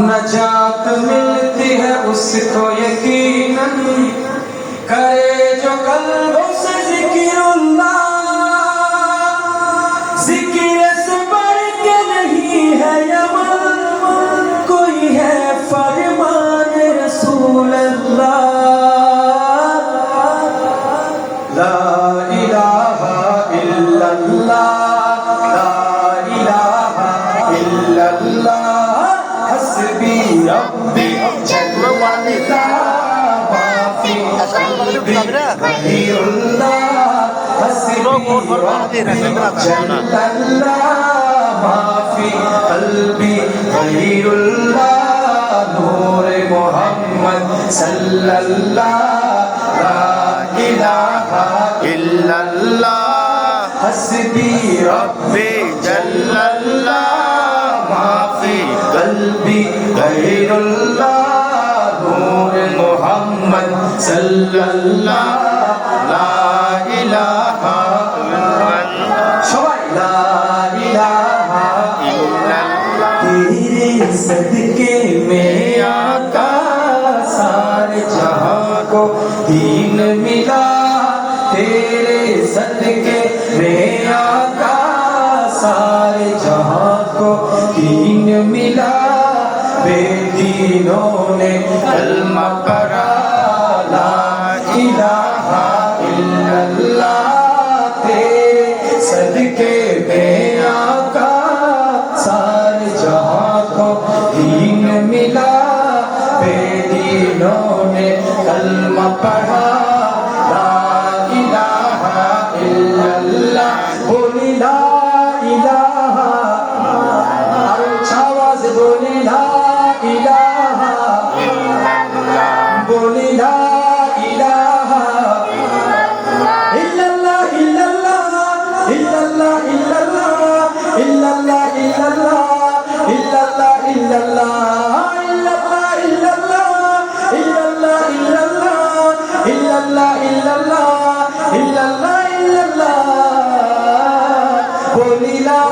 नजात मिलती है उसको यकीनन करे जो कल्बों से जिक्रुल्लाह। जिक्र से बढ़ के नहीं है अमल कोई है फरमान रसूल अल्लाह। ला इलाहा इल्लल्लाह ला इलाहा इल्लल्लाह हस्बी रब्बी जल्ल वअला माफी गैरुल्लाह हस्बी रब्बी जल्ल माफी कल्बी गैरुल्लाह नूर मोहम्मद सल्लल्लाह ला इलाहा इल्लल्लाह हस्बी रब्बी जल्लल्लाह माफी कल्बी गैरुल्लाह नूर मोहम्मद सल्लल्लाह ला इलाहा सबाई ला इलाहा तेरे सदके में आका सारे जहां को दीन मिला। तेरे सदके में आका सारे जहां को दीन मिला। बेदीनों ने कलमा पढ़ा ला इलाहा इल्लल्लाह। तेरे सदके में आका सारे जहां को दीन मिला। बेदीनों ने कलमा पढ़ा ला इलाहा इल्लल्लाह। बोली ला इलाहा और आवाज बोली ला इलाहा बोली ला इलाहा इल्लल्लाह इल्लल्लाह इल्लल्लाह इल्लल्लाह इल्लल्लाह इल्लल्लाह इल्लल्लाह इल्लल्लाह इल्लल्लाह इल्लल्लाह इल्लल्लाह इल्लल्लाह इल्लल्लाह इल्लल्लाह बोली ला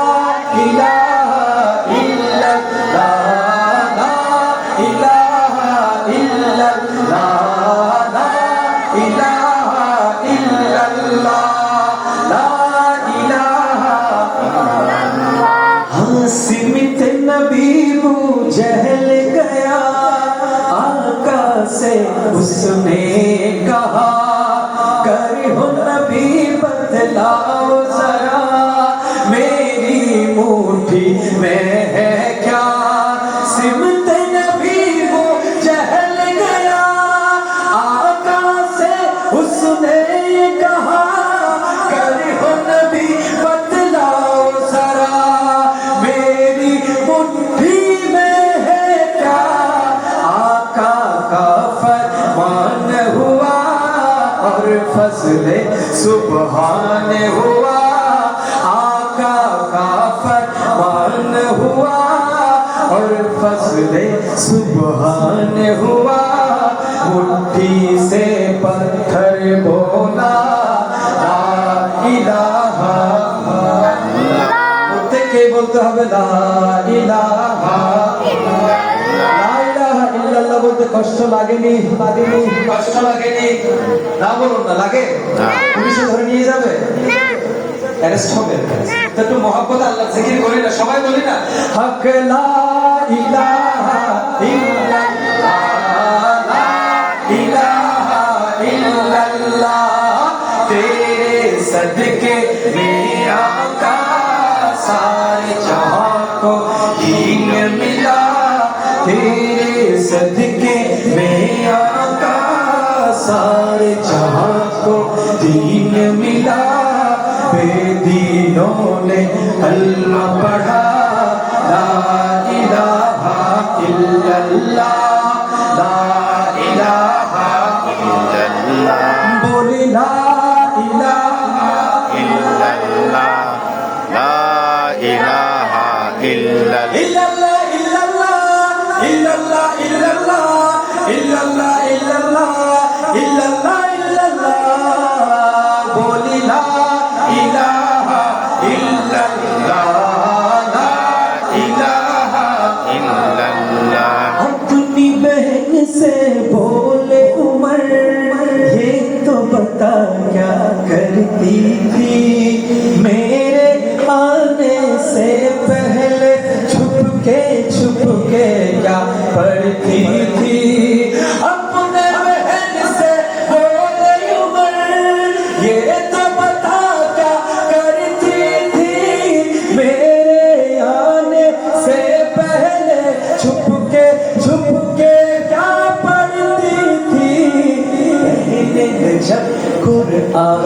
इलाहा इल्लल्लाह ला इलाहा इल्लल्लाह ला इलाहा इल्लल्लाह ला इलाहा हासिमित नबी बू जहल गया आका से उसने कहा कर हो नबी बतलाओ जरा मेरी मुट्ठी में है क्या। सिमत नबी वो जहल गया आका से उसने कहा कर हो नबी बतलाओ जरा मेरी मुट्ठी में है क्या। आका का फरमान हुआ और फजले सुबहान हुआ। आका का फरमान हुआ और फजले सुबहान हुआ। मुट्ठी से पत्थर बोला ला इलाहा मुट्ठी के बोलते হবে ला इलाहा ইল্লাল্লাহ বলতে কষ্ট লাগেনি কষ্ট লাগেনি না বলুন না লাগে পুলিশে ধরে নিয়ে যাবে অ্যারেস্ট হবে তো একটু মহব্বত আল্লাহ জিকির করি না সবাই বলি না হক লা ইলাহা ইল্লাল্লাহ লা ইলাহা ইল্লাল্লাহ तेरे सदके में आका सारे जहां को दीन मिला। तेरे सदके में आका सारे जहां को दीन मिला। बेदीनों ने कलमा पढ़ा ला इलाहा इल्लल्लाह ला इलाहा इल्लल्लाह बोली ला इलाहा इल्लल्लाह ला इलाहा इल्लल्लाह इल्लल्लाह इल्लल्लाह इल्लल्लाह इल्लल्लाह इल्लल्लाह इल्लल्लाह इल्लल्लाह बोली ला इलाहा इल्लल्लाह ला इलाहा इल्लल्लाह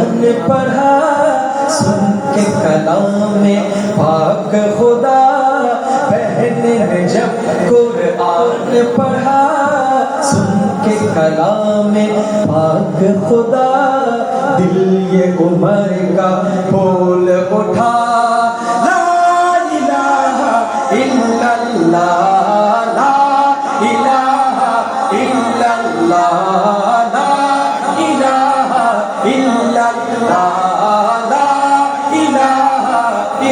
कुरान पढ़ा सुन के कलाम पाक खुदा बहन ने जब कुरान पढ़ा सुन के कलाम पाक खुदा दिल ये उमर का बोल उठा ला इलाहा इल्लल्लाह ला इलाहा इल्लल्लाह ला इलाहा इल्लल्लाह ला इलाहा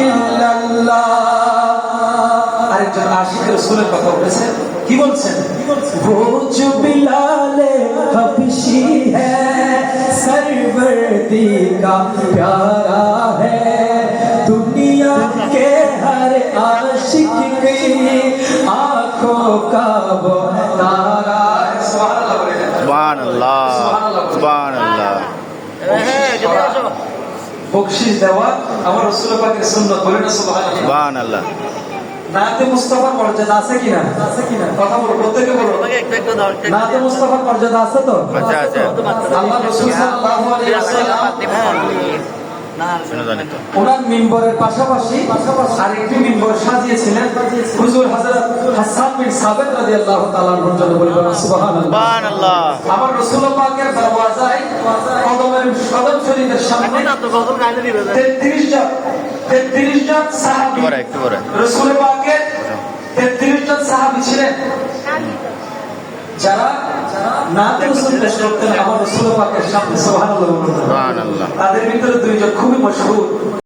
इल्लल्लाह আরেকজন আশিক রাসূলের কথা বলেছেন কি বলছেন वो जो बिलाल हबशी है सरवर्दी का प्यारा है दुनिया के हर आशिक की आंखों का वो तारा है सुभान अल्लाह সুবহান আল্লাহ বকশিশ দেওয়া আমার রাসূল পাকের সুন্নাত বলেন না সুবহানাল্লাহ সুবহান আল্লাহ নাতে মুস্তাফার মর্যাদা আছে কিনা কথা বলো প্রত্যেকে বলো নাতে মুস্তাফার মর্যাদা আছে তো আচ্ছা আচ্ছা আল্লাহ রাসূল সাল্লাল্লাহু আলাইহি ওয়াসাল্লাম শুনজানিত ওনার মিম্বরের পাশাপাশি আরেকটি মিম্বর সাজিয়েছিলেন হুজুর হযরত হাসান বিন সাবিত রাদিয়াল্লাহু তাআলা আনহুর জন্য বলবেন সুবহানাল্লাহ সুবহানাল্লাহ আমার রাসূল পাকের দরওয়াজায় কদম শরীফের সামনে 33 জন সাহাবী একটু পরে রাসূল পাকের 33 জন সাহাবী ছিলেন যারা নাতে রাসূল পেশ করতেন আমার রাসূল পাকের সামনে সুবহানাল্লাহ সুবহানাল্লাহ তাদের ভিতরে দুইজন খুবই মশহুর